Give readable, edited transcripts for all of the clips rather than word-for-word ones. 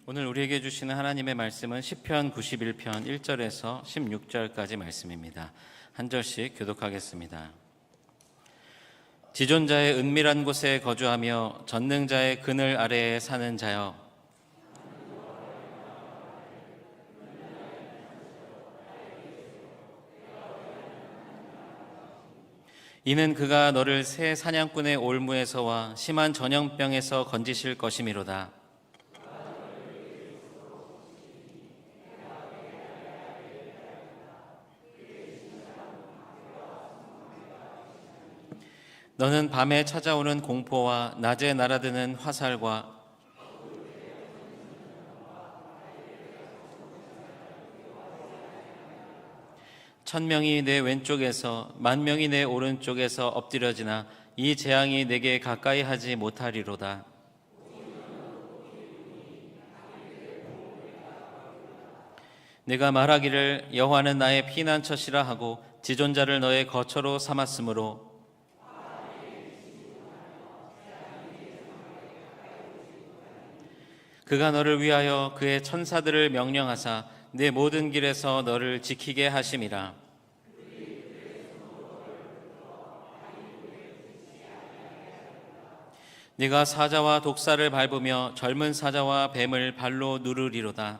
오늘 우리에게 주시는 하나님의 말씀은 시편 91편 1절에서 16절까지 말씀입니다. 한 절씩 교독하겠습니다. 지존자의 은밀한 곳에 거주하며 전능자의 그늘 아래에 사는 자여, 이는 그가 너를 새 사냥꾼의 올무에서와 심한 전염병에서 건지실 것이미로다. 너는 밤에 찾아오는 공포와 낮에 날아드는 화살과 천명이 내 왼쪽에서 만명이 내 오른쪽에서 엎드려지나 이 재앙이 내게 가까이 하지 못하리로다. 내가 말하기를 여호와는 나의 피난처시라 하고 지존자를 너의 거처로 삼았으므로 그가 너를 위하여 그의 천사들을 명령하사 내 모든 길에서 너를 지키게 하심이라. 네가 사자와 독사를 밟으며 젊은 사자와 뱀을 발로 누르리로다.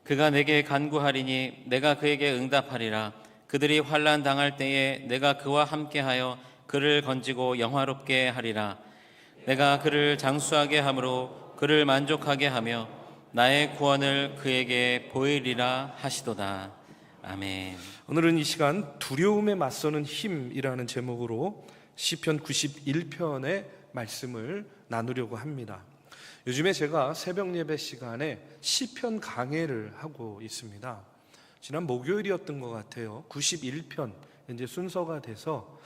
그가 내게 간구하리니 내가 그에게 응답하리라. 그들이 환난 당할 때에 내가 그와 함께하여 그를 건지고 영화롭게 하리라. 내가 그를 장수하게 함으로 그를 만족하게 하며 나의 구원을 그에게 보이리라 하시도다. 아멘. 오늘은 이 시간 두려움에 맞서는 힘이라는 제목으로 시편 91편의 말씀을 나누려고 합니다. 요즘에 제가 새벽 예배 시간에 시편 강해를 하고 있습니다. 지난 목요일이었던 것 같아요. 91편 이제 순서가 돼서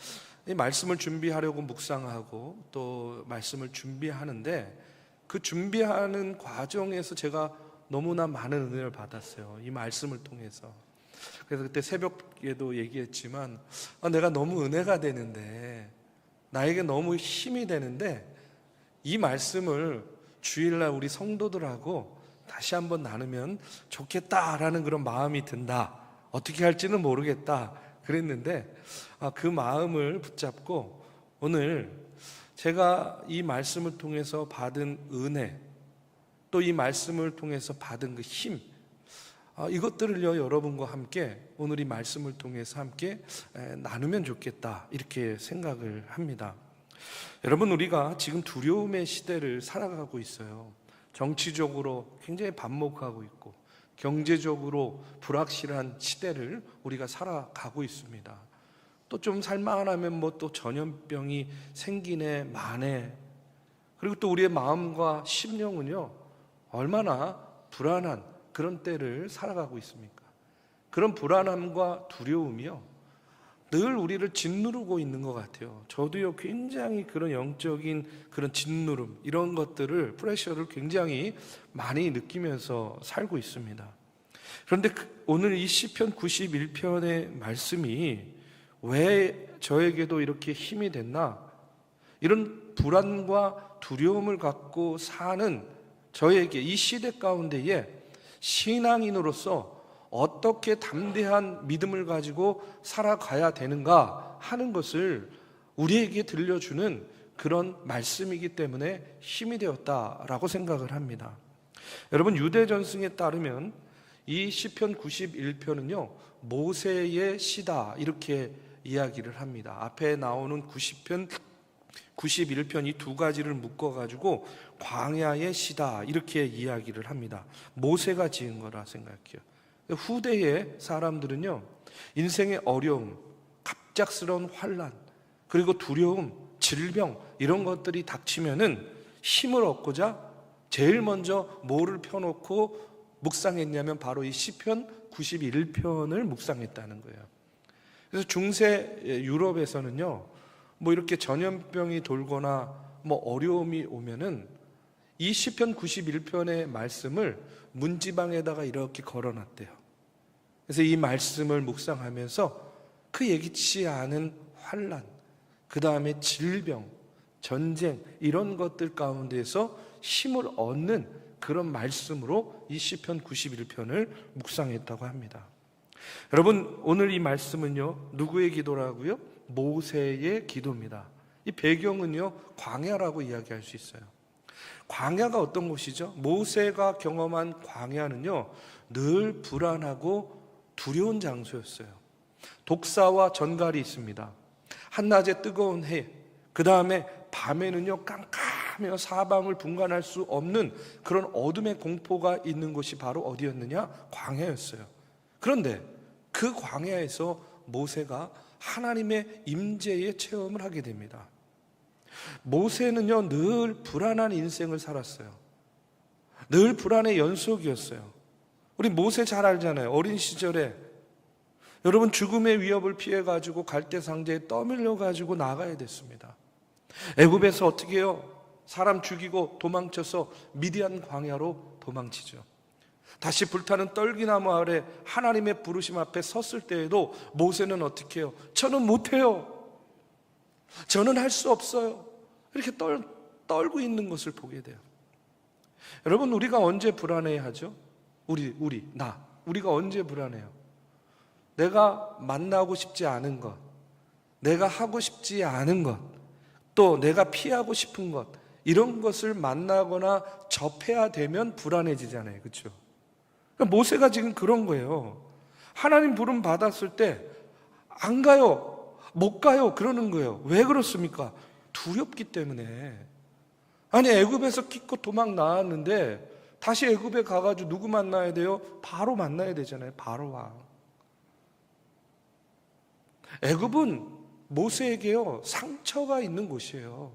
이 말씀을 준비하려고 묵상하고 또 말씀을 준비하는데 그 준비하는 과정에서 제가 너무나 많은 은혜를 받았어요. 이 말씀을 통해서. 그래서 그때 새벽에도 얘기했지만 내가 너무 은혜가 되는데 나에게 너무 힘이 되는데 이 말씀을 주일날 우리 성도들하고 다시 한번 나누면 좋겠다라는 그런 마음이 든다. 어떻게 할지는 모르겠다 그랬는데 그 마음을 붙잡고 오늘 제가 이 말씀을 통해서 받은 은혜, 또 이 말씀을 통해서 받은 그 힘, 이것들을요 여러분과 함께 오늘 이 말씀을 통해서 함께 나누면 좋겠다 이렇게 생각을 합니다. 여러분, 우리가 지금 두려움의 시대를 살아가고 있어요. 정치적으로 굉장히 반목하고 있고 경제적으로 불확실한 시대를 우리가 살아가고 있습니다. 또 좀 살만하면 뭐 또 전염병이 생기네 마네. 그리고 또 우리의 마음과 심령은요 얼마나 불안한 그런 때를 살아가고 있습니까? 그런 불안함과 두려움이요 늘 우리를 짓누르고 있는 것 같아요. 저도요 굉장히 그런 영적인 그런 짓누름 이런 것들을 프레셔를 굉장히 많이 느끼면서 살고 있습니다. 그런데 오늘 이 시편 91편의 말씀이 왜 저에게도 이렇게 힘이 됐나? 이런 불안과 두려움을 갖고 사는 저에게 이 시대 가운데에 신앙인으로서 어떻게 담대한 믿음을 가지고 살아가야 되는가 하는 것을 우리에게 들려주는 그런 말씀이기 때문에 힘이 되었다라고 생각을 합니다. 여러분, 유대 전승에 따르면 이 시편 91편은요 모세의 시다 이렇게 이야기를 합니다. 앞에 나오는 90편, 91편 이 두 가지를 묶어가지고 광야의 시다 이렇게 이야기를 합니다. 모세가 지은 거라 생각해요. 후대의 사람들은요 인생의 어려움, 갑작스러운 환난, 그리고 두려움, 질병 이런 것들이 닥치면은 힘을 얻고자 제일 먼저 뭐를 펴놓고 묵상했냐면 바로 이 시편 91편을 묵상했다는 거예요. 그래서 중세 유럽에서는요 뭐 이렇게 전염병이 돌거나 뭐 어려움이 오면은 이 시편 91편의 말씀을 문지방에다가 이렇게 걸어놨대요. 그래서 이 말씀을 묵상하면서 그 예기치 않은 환난, 그 다음에 질병, 전쟁 이런 것들 가운데서 힘을 얻는 그런 말씀으로 이 시편 91편을 묵상했다고 합니다. 여러분, 오늘 이 말씀은요, 누구의 기도라고요? 모세의 기도입니다. 이 배경은요, 광야라고 이야기할 수 있어요. 광야가 어떤 곳이죠? 모세가 경험한 광야는요, 늘 불안하고 두려운 장소였어요. 독사와 전갈이 있습니다. 한낮에 뜨거운 해, 그 다음에 밤에는요 깜깜해요. 사방을 분간할 수 없는 그런 어둠의 공포가 있는 곳이 바로 어디였느냐? 광야였어요. 그런데 그 광야에서 모세가 하나님의 임재의 체험을 하게 됩니다. 모세는요 늘 불안한 인생을 살았어요. 늘 불안의 연속이었어요. 우리 모세 잘 알잖아요. 어린 시절에 여러분 죽음의 위협을 피해가지고 갈대상자에 떠밀려가지고 나가야 됐습니다. 애굽에서 어떻게 해요? 사람 죽이고 도망쳐서 미디안 광야로 도망치죠. 다시 불타는 떨기나무 아래 하나님의 부르심 앞에 섰을 때에도 모세는 어떻게 해요? 저는 못해요. 저는 할 수 없어요. 이렇게 떨고 있는 것을 보게 돼요. 여러분, 우리가 언제 불안해하죠? 우리가 언제 불안해요? 내가 만나고 싶지 않은 것, 내가 하고 싶지 않은 것, 또 내가 피하고 싶은 것, 이런 것을 만나거나 접해야 되면 불안해지잖아요. 그렇죠? 그러니까 모세가 지금 그런 거예요. 하나님 부름 받았을 때 안 가요, 못 가요 그러는 거예요. 왜 그렇습니까? 두렵기 때문에. 아니, 애굽에서 기껏 도망 나왔는데 다시 애굽에 가가지고 누구 만나야 돼요? 바로 만나야 되잖아요. 바로 왕. 애굽은 모세에게요 상처가 있는 곳이에요.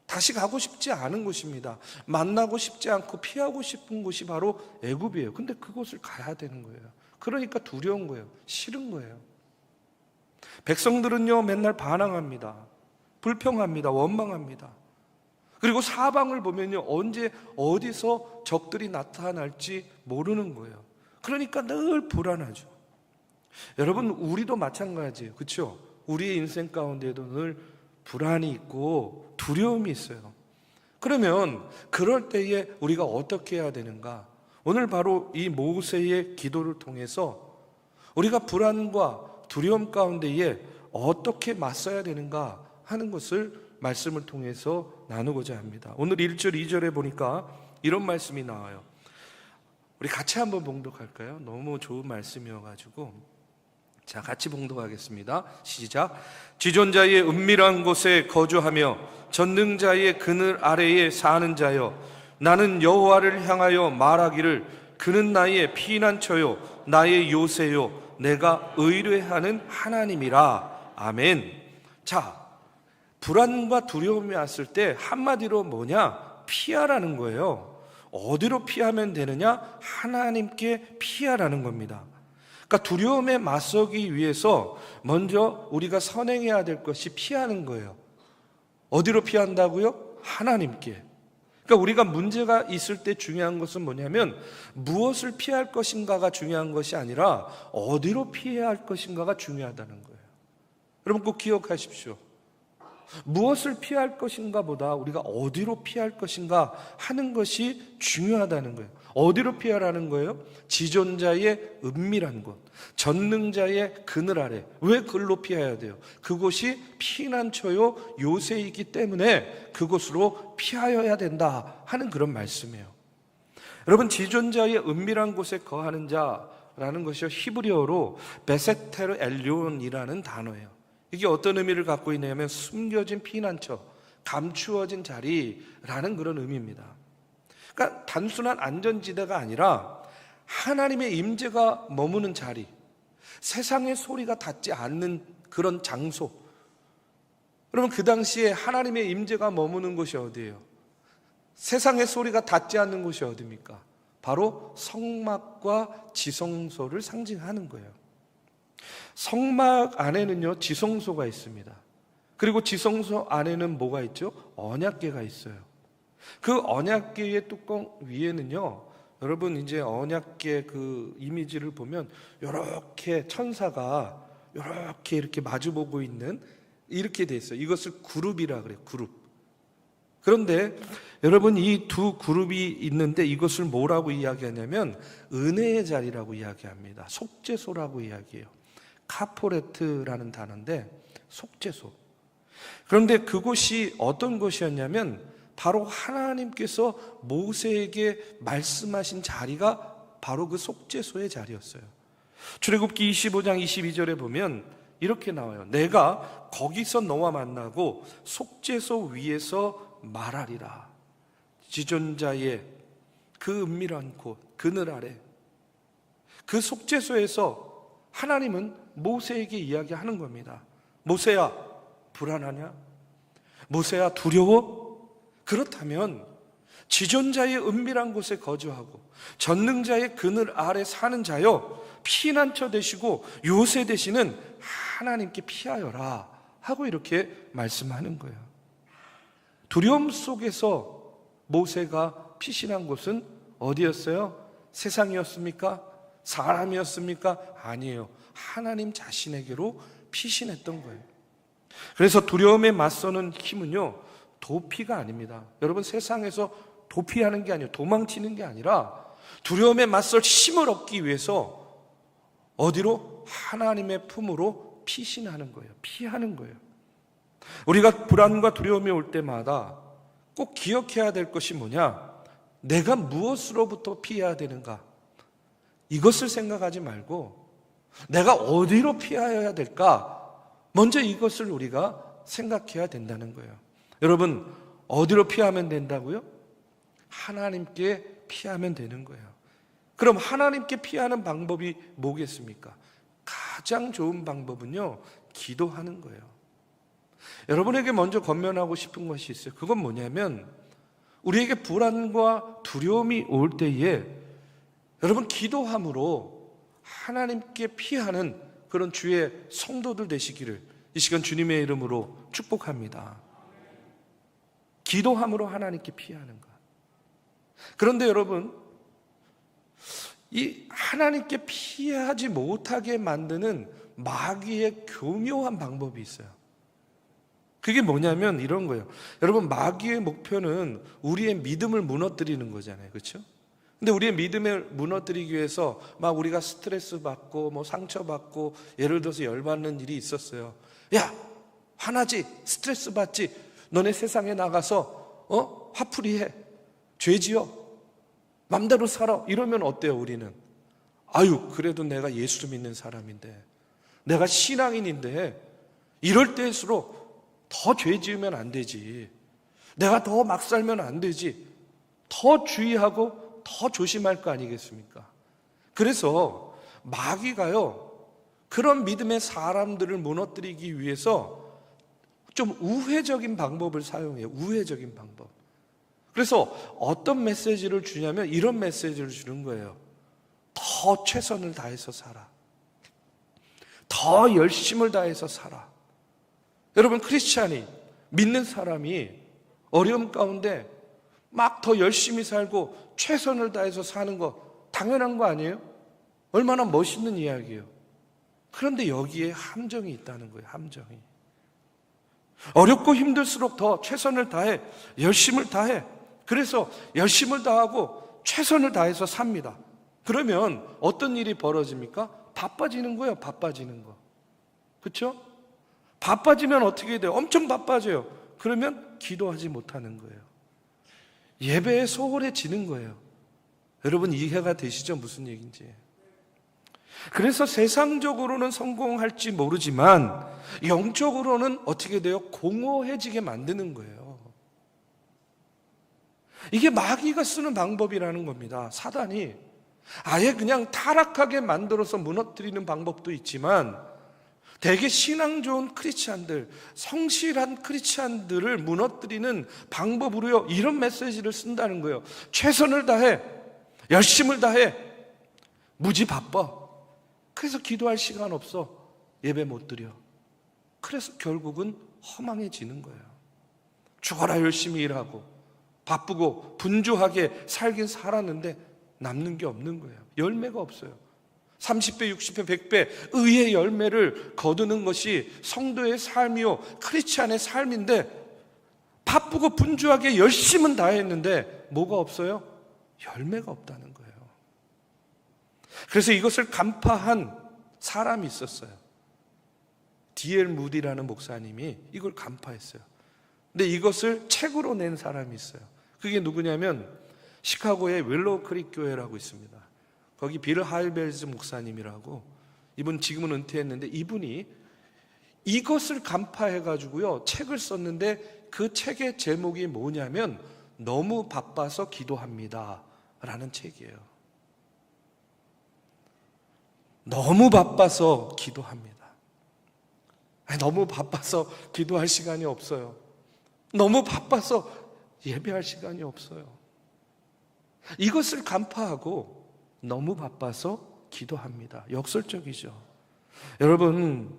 다시 가고 싶지 않은 곳입니다. 만나고 싶지 않고 피하고 싶은 곳이 바로 애굽이에요. 근데 그곳을 가야 되는 거예요. 그러니까 두려운 거예요. 싫은 거예요. 백성들은요 맨날 반항합니다. 불평합니다. 원망합니다. 그리고 사방을 보면요 언제 어디서 적들이 나타날지 모르는 거예요. 그러니까 늘 불안하죠. 여러분, 우리도 마찬가지예요. 그렇죠? 우리의 인생 가운데도 늘 불안이 있고 두려움이 있어요. 그러면 그럴 때에 우리가 어떻게 해야 되는가? 오늘 바로 이 모세의 기도를 통해서 우리가 불안과 두려움 가운데에 어떻게 맞서야 되는가 하는 것을 말씀을 통해서 나누고자 합니다. 오늘 1절 2절에 보니까 이런 말씀이 나와요. 우리 같이 한번 봉독할까요? 너무 좋은 말씀이어가지고. 자, 같이 봉독하겠습니다. 시작. 지존자의 은밀한 곳에 거주하며 전능자의 그늘 아래에 사는 자여, 나는 여호와를 향하여 말하기를 그는 나의 피난처요 나의 요새요 내가 의뢰하는 하나님이라. 아멘. 자, 불안과 두려움이 왔을 때 한마디로 뭐냐? 피하라는 거예요. 어디로 피하면 되느냐? 하나님께 피하라는 겁니다. 그러니까 두려움에 맞서기 위해서 먼저 우리가 선행해야 될 것이 피하는 거예요. 어디로 피한다고요? 하나님께. 그러니까 우리가 문제가 있을 때 중요한 것은 뭐냐면 무엇을 피할 것인가가 중요한 것이 아니라 어디로 피해야 할 것인가가 중요하다는 거예요. 여러분 꼭 기억하십시오. 무엇을 피할 것인가 보다 우리가 어디로 피할 것인가 하는 것이 중요하다는 거예요. 어디로 피하라는 거예요? 지존자의 은밀한 곳, 전능자의 그늘 아래. 왜 그걸로 피해야 돼요? 그곳이 피난처요 요새이기 때문에 그곳으로 피하여야 된다 하는 그런 말씀이에요. 여러분, 지존자의 은밀한 곳에 거하는 자라는 것이 히브리어로 베세테르 엘리온이라는 단어예요. 이게 어떤 의미를 갖고 있냐면 숨겨진 피난처, 감추어진 자리라는 그런 의미입니다. 그러니까 단순한 안전지대가 아니라 하나님의 임재가 머무는 자리, 세상의 소리가 닿지 않는 그런 장소. 여러분, 그 당시에 하나님의 임재가 머무는 곳이 어디예요? 세상의 소리가 닿지 않는 곳이 어디입니까? 바로 성막과 지성소를 상징하는 거예요. 성막 안에는요 지성소가 있습니다. 그리고 지성소 안에는 뭐가 있죠? 언약궤가 있어요. 그 언약궤의 뚜껑 위에는요, 여러분 이제 언약궤 그 이미지를 보면 이렇게 천사가 이렇게 마주보고 있는 이렇게 돼 있어요. 이것을 그룹이라 그래요. 그룹. 그런데 여러분 이 두 그룹이 있는데 이것을 뭐라고 이야기하냐면 은혜의 자리라고 이야기합니다. 속죄소라고 이야기해요. 카포레트라는 단어인데 속죄소. 그런데 그곳이 어떤 곳이었냐면 바로 하나님께서 모세에게 말씀하신 자리가 바로 그 속죄소의 자리였어요. 출애굽기 25장 22절에 보면 이렇게 나와요. 내가 거기서 너와 만나고 속죄소 위에서 말하리라. 지존자의 그 은밀한 곳, 그늘 아래. 그 속죄소에서 하나님은 모세에게 이야기하는 겁니다. 모세야, 불안하냐? 모세야, 두려워? 그렇다면 지존자의 은밀한 곳에 거주하고 전능자의 그늘 아래 사는 자여 피난처 되시고 요새 되시는 하나님께 피하여라 하고 이렇게 말씀하는 거예요. 두려움 속에서 모세가 피신한 곳은 어디였어요? 세상이었습니까? 사람이었습니까? 아니에요. 하나님 자신에게로 피신했던 거예요. 그래서 두려움에 맞서는 힘은요, 도피가 아닙니다. 여러분, 세상에서 도피하는 게 아니에요. 도망치는 게 아니라 두려움에 맞설 힘을 얻기 위해서 어디로? 하나님의 품으로 피신하는 거예요. 피하는 거예요. 우리가 불안과 두려움이 올 때마다 꼭 기억해야 될 것이 뭐냐? 내가 무엇으로부터 피해야 되는가? 이것을 생각하지 말고 내가 어디로 피하여야 될까? 먼저 이것을 우리가 생각해야 된다는 거예요. 여러분, 어디로 피하면 된다고요? 하나님께 피하면 되는 거예요. 그럼 하나님께 피하는 방법이 뭐겠습니까? 가장 좋은 방법은요, 기도하는 거예요. 여러분에게 먼저 권면하고 싶은 것이 있어요. 그건 뭐냐면 우리에게 불안과 두려움이 올 때에 여러분 기도함으로 하나님께 피하는 그런 주의 성도들 되시기를 이 시간 주님의 이름으로 축복합니다. 기도함으로 하나님께 피하는 것. 그런데 여러분, 이 하나님께 피하지 못하게 만드는 마귀의 교묘한 방법이 있어요. 그게 뭐냐면 이런 거예요. 여러분, 마귀의 목표는 우리의 믿음을 무너뜨리는 거잖아요. 그렇죠? 근데 우리의 믿음을 무너뜨리기 위해서 막 우리가 스트레스 받고 뭐 상처 받고 예를 들어서 열받는 일이 있었어요. 야, 화나지? 스트레스 받지? 너네 세상에 나가서 화풀이해. 죄지어. 맘대로 살아. 이러면 어때요, 우리는? 아유, 그래도 내가 예수 믿는 사람인데, 내가 신앙인인데, 이럴 때일수록 더 죄 지으면 안 되지. 내가 더 막 살면 안 되지. 더 주의하고 더 조심할 거 아니겠습니까? 그래서 마귀가요, 그런 믿음의 사람들을 무너뜨리기 위해서 좀 우회적인 방법을 사용해요. 우회적인 방법. 그래서 어떤 메시지를 주냐면 이런 메시지를 주는 거예요. 더 최선을 다해서 살아. 더 열심을 다해서 살아. 여러분, 크리스찬이, 믿는 사람이 어려움 가운데 막 더 열심히 살고 최선을 다해서 사는 거 당연한 거 아니에요? 얼마나 멋있는 이야기예요. 그런데 여기에 함정이 있다는 거예요. 함정이. 어렵고 힘들수록 더 최선을 다해, 열심을 다해. 그래서 열심을 다하고 최선을 다해서 삽니다. 그러면 어떤 일이 벌어집니까? 바빠지는 거예요. 바빠지는 거. 그렇죠? 바빠지면 어떻게 돼요? 엄청 바빠져요. 그러면 기도하지 못하는 거예요. 예배에 소홀해지는 거예요. 여러분, 이해가 되시죠? 무슨 얘기인지. 그래서 세상적으로는 성공할지 모르지만 영적으로는 어떻게 돼요? 공허해지게 만드는 거예요. 이게 마귀가 쓰는 방법이라는 겁니다. 사단이 아예 그냥 타락하게 만들어서 무너뜨리는 방법도 있지만 되게 신앙 좋은 크리스찬들, 성실한 크리스찬들을 무너뜨리는 방법으로요, 이런 메시지를 쓴다는 거예요. 최선을 다해, 열심을 다해, 무지 바빠. 그래서 기도할 시간 없어. 예배 못 드려. 그래서 결국은 허망해지는 거예요. 죽어라 열심히 일하고 바쁘고 분주하게 살긴 살았는데 남는 게 없는 거예요. 열매가 없어요. 30배, 60배, 100배 의의 열매를 거두는 것이 성도의 삶이요 크리스찬의 삶인데, 바쁘고 분주하게 열심은 다했는데 뭐가 없어요? 열매가 없다는 거예요. 그래서 이것을 간파한 사람이 있었어요. D.L. 무디라는 목사님이 이걸 간파했어요. 근데 이것을 책으로 낸 사람이 있어요. 그게 누구냐면 시카고의 윌로우 크릭 교회라고 있습니다. 거기 빌 하일벨즈 목사님이라고, 이분 지금은 은퇴했는데 이분이 이것을 간파해가지고요 책을 썼는데, 그 책의 제목이 뭐냐면 너무 바빠서 기도합니다 라는 책이에요. 너무 바빠서 기도합니다. 너무 바빠서 기도할 시간이 없어요. 너무 바빠서 예배할 시간이 없어요. 이것을 간파하고 너무 바빠서 기도합니다. 역설적이죠. 여러분,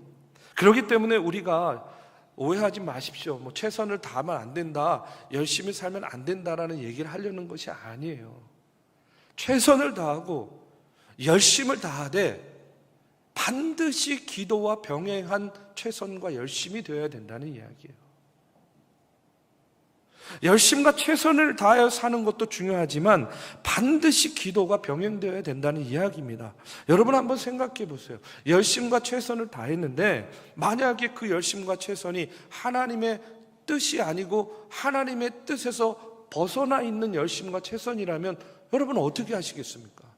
그렇기 때문에 우리가 오해하지 마십시오. 최선을 다하면 안 된다, 열심히 살면 안 된다라는 얘기를 하려는 것이 아니에요. 최선을 다하고 열심을 다하되 반드시 기도와 병행한 최선과 열심이 되어야 된다는 이야기예요. 열심과 최선을 다하여 사는 것도 중요하지만 반드시 기도가 병행되어야 된다는 이야기입니다. 여러분 한번 생각해 보세요. 열심과 최선을 다했는데 만약에 그 열심과 최선이 하나님의 뜻이 아니고 하나님의 뜻에서 벗어나 있는 열심과 최선이라면 여러분 어떻게 하시겠습니까?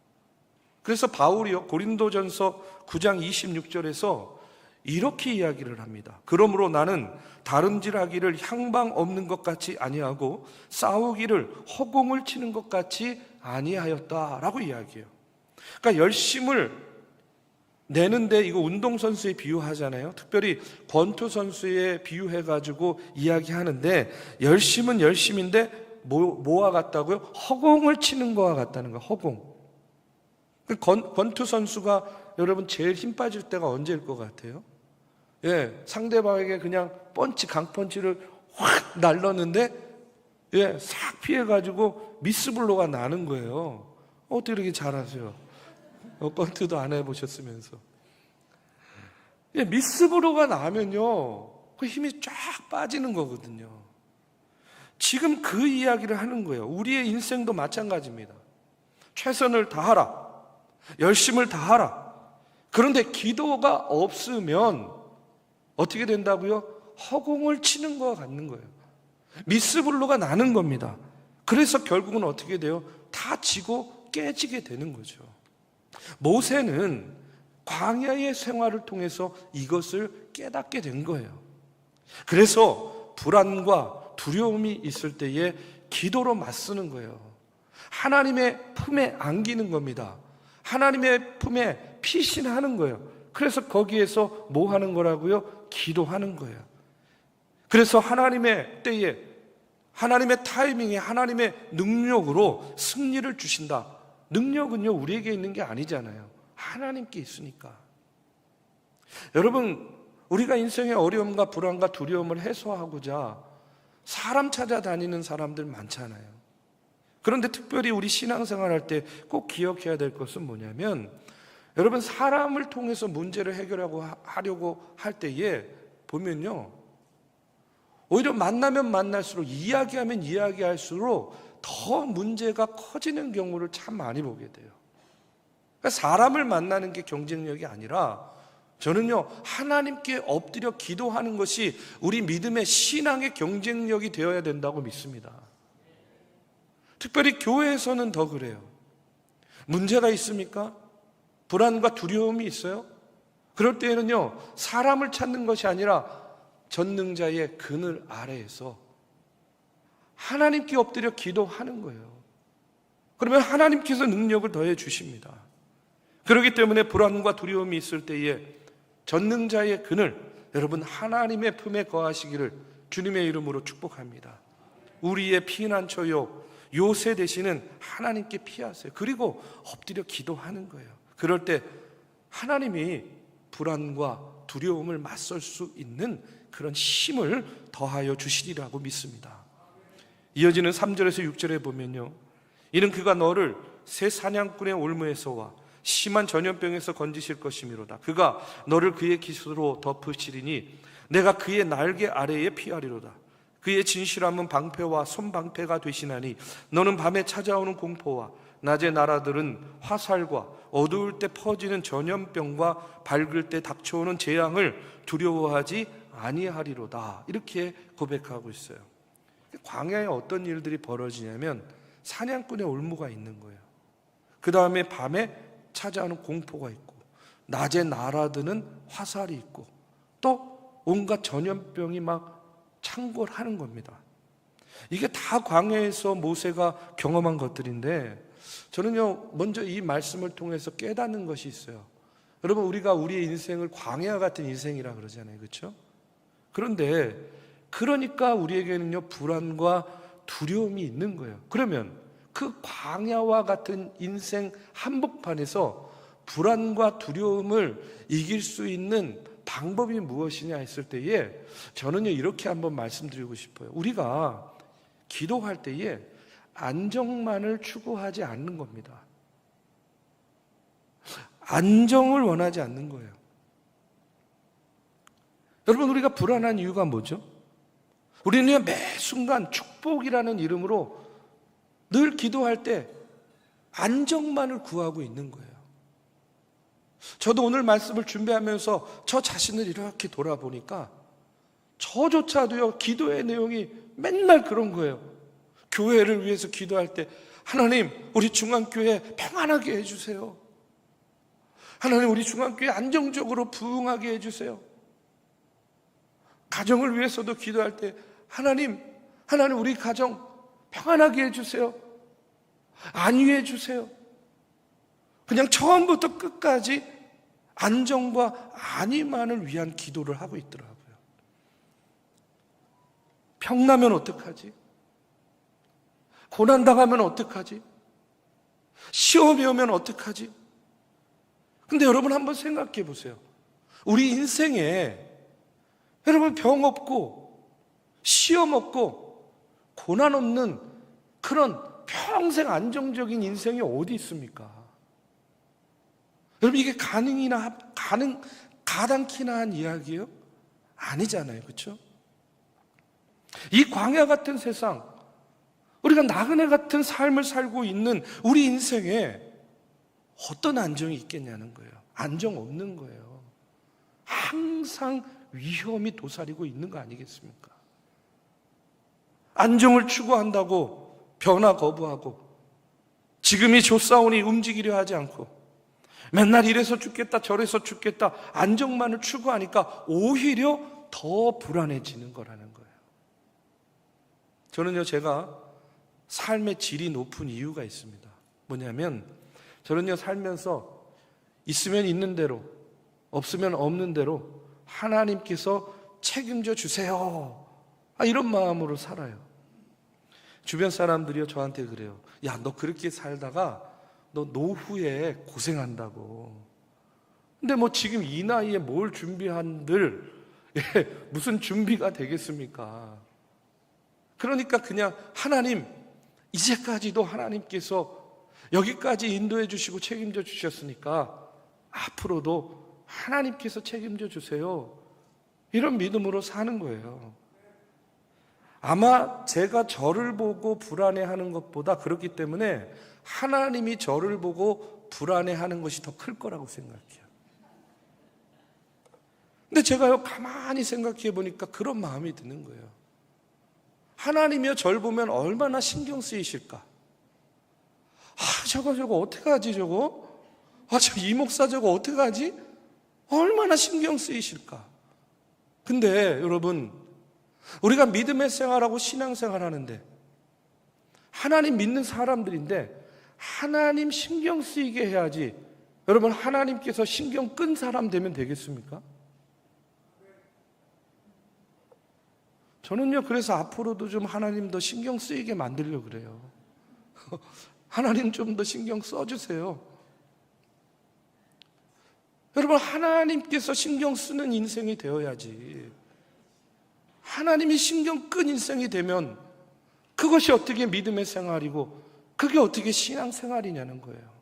그래서 바울이요 고린도전서 9장 26절에서 이렇게 이야기를 합니다. 그러므로 나는 다름질하기를 향방 없는 것 같이 아니하고 싸우기를 허공을 치는 것 같이 아니하였다라고 이야기해요. 그러니까 열심을 내는데, 이거 운동선수에 비유하잖아요. 특별히 권투 선수에 비유해가지고 이야기하는데, 열심은 열심인데 뭐와 같다고요? 허공을 치는 것과 같다는 거예요. 허공. 권투 선수가 여러분 제일 힘 빠질 때가 언제일 것 같아요? 상대방에게 그냥 강펀치를 확 날렸는데 싹 피해가지고 미스블로가 나는 거예요. 어떻게 이렇게 잘하세요? 권투도 안 해보셨으면서. 미스블로가 나면요 그 힘이 쫙 빠지는 거거든요. 지금 그 이야기를 하는 거예요. 우리의 인생도 마찬가지입니다. 최선을 다하라, 열심을 다하라. 그런데 기도가 없으면 어떻게 된다고요? 허공을 치는 것과 같는 거예요. 미스블로가 나는 겁니다. 그래서 결국은 어떻게 돼요? 다 지고 깨지게 되는 거죠. 모세는 광야의 생활을 통해서 이것을 깨닫게 된 거예요. 그래서 불안과 두려움이 있을 때에 기도로 맞서는 거예요. 하나님의 품에 안기는 겁니다. 하나님의 품에 피신하는 거예요. 그래서 거기에서 뭐 하는 거라고요? 기도하는 거예요. 그래서 하나님의 때에, 하나님의 타이밍에, 하나님의 능력으로 승리를 주신다. 능력은요 우리에게 있는 게 아니잖아요. 하나님께 있으니까. 여러분, 우리가 인생의 어려움과 불안과 두려움을 해소하고자 사람 찾아다니는 사람들 많잖아요. 그런데 특별히 우리 신앙생활할 때 꼭 기억해야 될 것은 뭐냐면, 여러분 사람을 통해서 문제를 하려고 할 때에 보면요 오히려 만나면 만날수록, 이야기하면 이야기할수록 더 문제가 커지는 경우를 참 많이 보게 돼요. 그러니까 사람을 만나는 게 경쟁력이 아니라, 저는요 하나님께 엎드려 기도하는 것이 우리 믿음의 신앙의 경쟁력이 되어야 된다고 믿습니다. 특별히 교회에서는 더 그래요. 문제가 있습니까? 불안과 두려움이 있어요? 그럴 때에는요 사람을 찾는 것이 아니라 전능자의 그늘 아래에서 하나님께 엎드려 기도하는 거예요. 그러면 하나님께서 능력을 더해 주십니다. 그렇기 때문에 불안과 두려움이 있을 때에 전능자의 그늘, 여러분 하나님의 품에 거하시기를 주님의 이름으로 축복합니다. 우리의 피난처요 요새 되시는 하나님께 피하세요. 그리고 엎드려 기도하는 거예요. 그럴 때 하나님이 불안과 두려움을 맞설 수 있는 그런 힘을 더하여 주시리라고 믿습니다. 이어지는 3절에서 6절에 보면요, 이는 그가 너를 새 사냥꾼의 올무에서와 심한 전염병에서 건지실 것이미로다. 그가 너를 그의 깃으로 덮으시리니 내가 그의 날개 아래에 피하리로다. 그의 진실함은 방패와 손방패가 되시나니 너는 밤에 찾아오는 공포와 낮에 날아들은 화살과 어두울 때 퍼지는 전염병과 밝을 때 닥쳐오는 재앙을 두려워하지 아니하리로다. 이렇게 고백하고 있어요. 광야에 어떤 일들이 벌어지냐면 사냥꾼의 올무가 있는 거예요. 그 다음에 밤에 찾아오는 공포가 있고 낮에 날아드는 화살이 있고 또 온갖 전염병이 막 창궐하는 겁니다. 이게 다 광야에서 모세가 경험한 것들인데 저는요 먼저 이 말씀을 통해서 깨닫는 것이 있어요. 여러분, 우리가 우리의 인생을 광야 같은 인생이라 그러잖아요, 그렇죠? 그런데 그러니까 우리에게는요 불안과 두려움이 있는 거예요. 그러면 그 광야와 같은 인생 한복판에서 불안과 두려움을 이길 수 있는 방법이 무엇이냐 했을 때에 저는요 이렇게 한번 말씀드리고 싶어요. 우리가 기도할 때에 안정만을 추구하지 않는 겁니다. 안정을 원하지 않는 거예요. 여러분, 우리가 불안한 이유가 뭐죠? 우리는 매 순간 축복이라는 이름으로 늘 기도할 때 안정만을 구하고 있는 거예요. 저도 오늘 말씀을 준비하면서 저 자신을 이렇게 돌아보니까 저조차도요 기도의 내용이 맨날 그런 거예요. 교회를 위해서 기도할 때 하나님, 우리 중앙교회 평안하게 해주세요. 하나님, 우리 중앙교회 안정적으로 부흥하게 해주세요. 가정을 위해서도 기도할 때 하나님 우리 가정 평안하게 해주세요. 안위해 주세요. 그냥 처음부터 끝까지 안정과 안위만을 위한 기도를 하고 있더라고요. 병나면 어떡하지? 고난당하면 어떡하지? 시험이 오면 어떡하지? 근데 여러분 한번 생각해 보세요. 우리 인생에 여러분 병 없고 시험 없고 고난 없는 그런 평생 안정적인 인생이 어디 있습니까? 여러분, 이게 가당키나 한 이야기예요? 아니잖아요, 그렇죠? 이 광야 같은 세상, 우리가 나그네 같은 삶을 살고 있는 우리 인생에 어떤 안정이 있겠냐는 거예요. 안정 없는 거예요. 항상 위험이 도사리고 있는 거 아니겠습니까? 안정을 추구한다고 변화 거부하고 지금이 좋사오니 움직이려 하지 않고 맨날 이래서 죽겠다 저래서 죽겠다 안정만을 추구하니까 오히려 더 불안해지는 거라는 거예요. 저는요 제가 삶의 질이 높은 이유가 있습니다. 뭐냐면 저는요 살면서 있으면 있는 대로 없으면 없는 대로 하나님께서 책임져 주세요, 이런 마음으로 살아요. 주변 사람들이요 저한테 그래요. 야, 너 그렇게 살다가 너 노후에 고생한다고. 근데 뭐 지금 이 나이에 뭘 준비한들 무슨 준비가 되겠습니까? 그러니까 그냥 하나님, 이제까지도 하나님께서 여기까지 인도해 주시고 책임져 주셨으니까 앞으로도 하나님께서 책임져 주세요, 이런 믿음으로 사는 거예요. 아마 제가 저를 보고 불안해하는 것보다 그렇기 때문에 하나님이 저를 보고 불안해하는 것이 더 클 거라고 생각해요. 근데 제가요 가만히 생각해 보니까 그런 마음이 드는 거예요. 하나님이요 저를 보면 얼마나 신경 쓰이실까? 저거 어떡하지 저거? 저 이 목사 저거 어떡하지? 얼마나 신경 쓰이실까? 근데 여러분, 우리가 믿음의 생활하고 신앙생활 하는데 하나님 믿는 사람들인데 하나님 신경 쓰이게 해야지. 여러분, 하나님께서 신경 끈 사람 되면 되겠습니까? 저는요 그래서 앞으로도 좀 하나님 더 신경 쓰이게 만들려고 그래요. 하나님 좀 더 신경 써주세요. 여러분, 하나님께서 신경 쓰는 인생이 되어야지. 하나님이 신경 끈 인생이 되면 그것이 어떻게 믿음의 생활이고 그게 어떻게 신앙생활이냐는 거예요.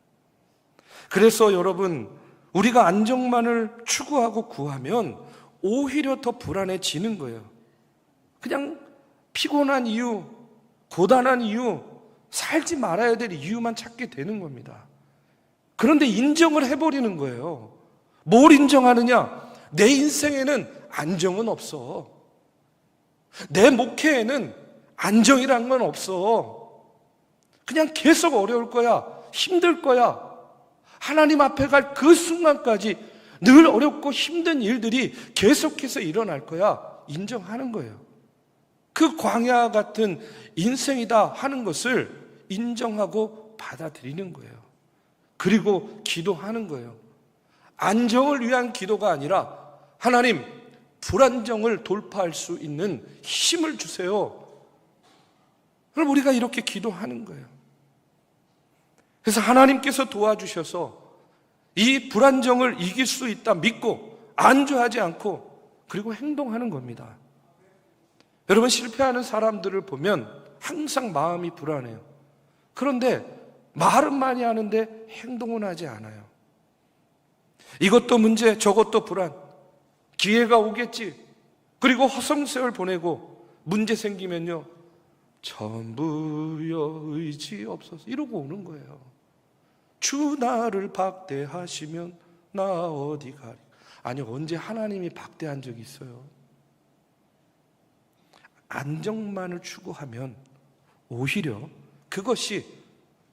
그래서 여러분, 우리가 안정만을 추구하고 구하면 오히려 더 불안해지는 거예요. 그냥 피곤한 이유, 고단한 이유, 살지 말아야 될 이유만 찾게 되는 겁니다. 그런데 인정을 해버리는 거예요. 뭘 인정하느냐? 내 인생에는 안정은 없어. 내 목회에는 안정이란 건 없어. 그냥 계속 어려울 거야. 힘들 거야. 하나님 앞에 갈 그 순간까지 늘 어렵고 힘든 일들이 계속해서 일어날 거야. 인정하는 거예요. 그 광야 같은 인생이다 하는 것을 인정하고 받아들이는 거예요. 그리고 기도하는 거예요. 안정을 위한 기도가 아니라 하나님, 불안정을 돌파할 수 있는 힘을 주세요. 그럼 우리가 이렇게 기도하는 거예요. 그래서 하나님께서 도와주셔서 이 불안정을 이길 수 있다 믿고 안주하지 않고 그리고 행동하는 겁니다. 여러분, 실패하는 사람들을 보면 항상 마음이 불안해요. 그런데 말은 많이 하는데 행동은 하지 않아요. 이것도 문제, 저것도 불안. 기회가 오겠지. 그리고 허송세월 보내고 문제 생기면요, 전부여 의지 없어서 이러고 오는 거예요. 주 나를 박대하시면 나 어디 가리. 아니, 언제 하나님이 박대한 적이 있어요? 안정만을 추구하면 오히려 그것이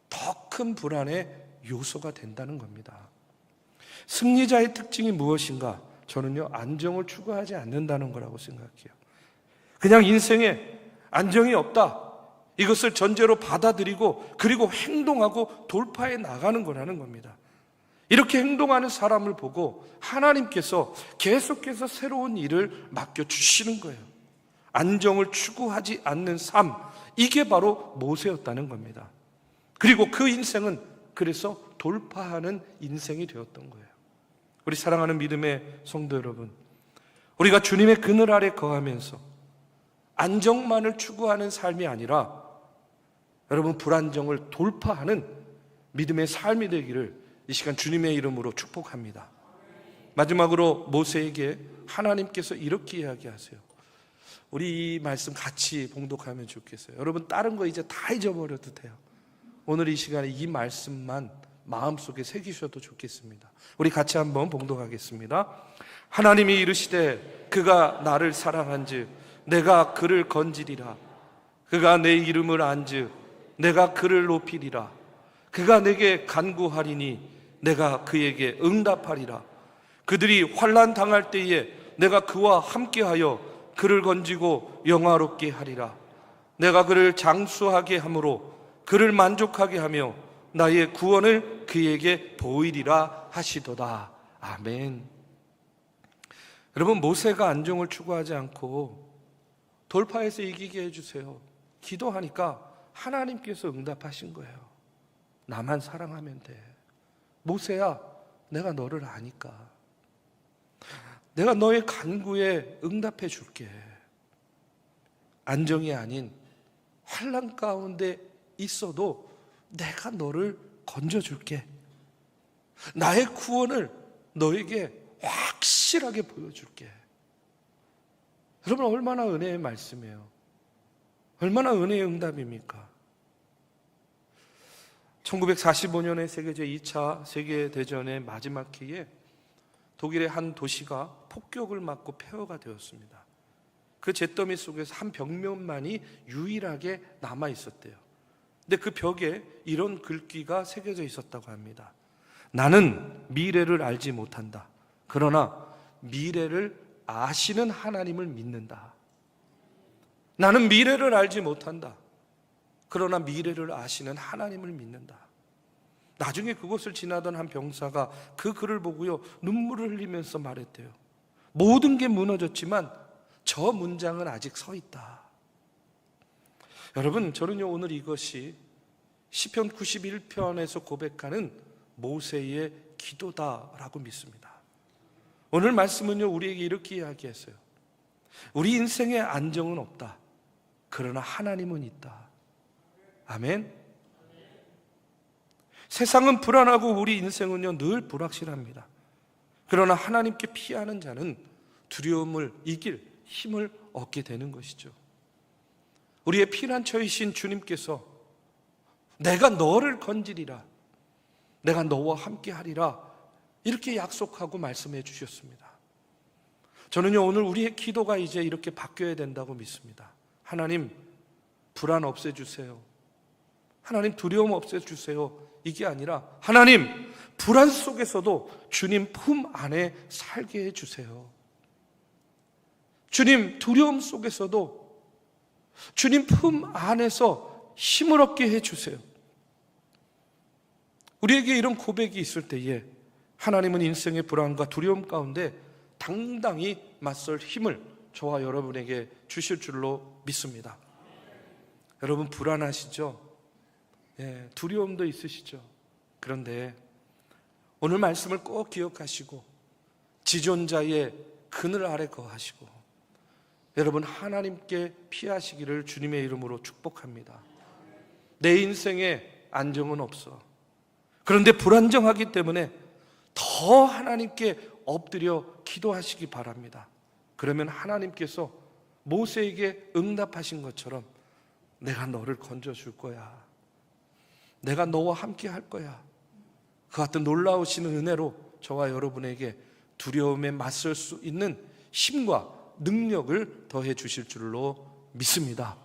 더 큰 불안의 요소가 된다는 겁니다. 승리자의 특징이 무엇인가? 저는요, 안정을 추구하지 않는다는 거라고 생각해요. 그냥 인생에 안정이 없다, 이것을 전제로 받아들이고 그리고 행동하고 돌파해 나가는 거라는 겁니다. 이렇게 행동하는 사람을 보고 하나님께서 계속해서 새로운 일을 맡겨주시는 거예요. 안정을 추구하지 않는 삶, 이게 바로 모세였다는 겁니다. 그리고 그 인생은 그래서 돌파하는 인생이 되었던 거예요. 우리 사랑하는 믿음의 성도 여러분, 우리가 주님의 그늘 아래 거하면서 안정만을 추구하는 삶이 아니라 여러분, 불안정을 돌파하는 믿음의 삶이 되기를 이 시간 주님의 이름으로 축복합니다. 마지막으로 모세에게 하나님께서 이렇게 이야기하세요. 우리 이 말씀 같이 봉독하면 좋겠어요. 여러분, 다른 거 이제 다 잊어버려도 돼요. 오늘 이 시간에 이 말씀만 마음속에 새기셔도 좋겠습니다. 우리 같이 한번 봉독하겠습니다. 하나님이 이르시되 그가 나를 사랑한즉 내가 그를 건지리라. 그가 내 이름을 안즉 내가 그를 높이리라. 그가 내게 간구하리니 내가 그에게 응답하리라. 그들이 환난 당할 때에 내가 그와 함께하여 그를 건지고 영화롭게 하리라. 내가 그를 장수하게 함으로 그를 만족하게 하며 나의 구원을 그에게 보이리라 하시도다. 아멘. 여러분, 모세가 안정을 추구하지 않고 돌파해서 이기게 해주세요, 기도하니까 하나님께서 응답하신 거예요. 나만 사랑하면 돼. 모세야, 내가 너를 아니까 내가 너의 간구에 응답해 줄게. 안정이 아닌 환난 가운데 있어도 내가 너를 건져줄게. 나의 구원을 너에게 확실하게 보여줄게. 여러분, 얼마나 은혜의 말씀이에요. 얼마나 은혜의 응답입니까? 1945년에 세계 제2차 세계대전의 마지막 해에 독일의 한 도시가 폭격을 맞고 폐허가 되었습니다. 그 잿더미 속에서 한 벽면만이 유일하게 남아 있었대요. 근데 그 벽에 이런 글귀가 새겨져 있었다고 합니다. 나는 미래를 알지 못한다. 그러나 미래를 아시는 하나님을 믿는다. 나는 미래를 알지 못한다. 그러나 미래를 아시는 하나님을 믿는다. 나중에 그곳을 지나던 한 병사가 그 글을 보고요, 눈물을 흘리면서 말했대요. 모든 게 무너졌지만 저 문장은 아직 서 있다. 여러분, 저는요, 오늘 이것이 시편 91편에서 고백하는 모세의 기도다라고 믿습니다. 오늘 말씀은요, 우리에게 이렇게 이야기했어요. 우리 인생에 안정은 없다. 그러나 하나님은 있다. 아멘. 세상은 불안하고 우리 인생은요 늘 불확실합니다. 그러나 하나님께 피하는 자는 두려움을 이길 힘을 얻게 되는 것이죠. 우리의 피난처이신 주님께서 내가 너를 건지리라, 내가 너와 함께 하리라, 이렇게 약속하고 말씀해 주셨습니다. 저는요 오늘 우리의 기도가 이제 이렇게 바뀌어야 된다고 믿습니다. 하나님, 불안 없애주세요. 하나님, 두려움 없애주세요. 이게 아니라 하나님, 불안 속에서도 주님 품 안에 살게 해주세요. 주님, 두려움 속에서도 주님 품 안에서 힘을 얻게 해주세요. 우리에게 이런 고백이 있을 때에 하나님은 인생의 불안과 두려움 가운데 당당히 맞설 힘을 저와 여러분에게 주실 줄로 믿습니다. 여러분 불안하시죠? 예, 두려움도 있으시죠? 그런데 오늘 말씀을 꼭 기억하시고 지존자의 그늘 아래 거하시고 여러분 하나님께 피하시기를 주님의 이름으로 축복합니다. 내 인생에 안정은 없어. 그런데 불안정하기 때문에 더 하나님께 엎드려 기도하시기 바랍니다. 그러면 하나님께서 모세에게 응답하신 것처럼 내가 너를 건져줄 거야, 내가 너와 함께 할 거야, 그 같은 놀라우신 은혜로 저와 여러분에게 두려움에 맞설 수 있는 힘과 능력을 더해 주실 줄로 믿습니다.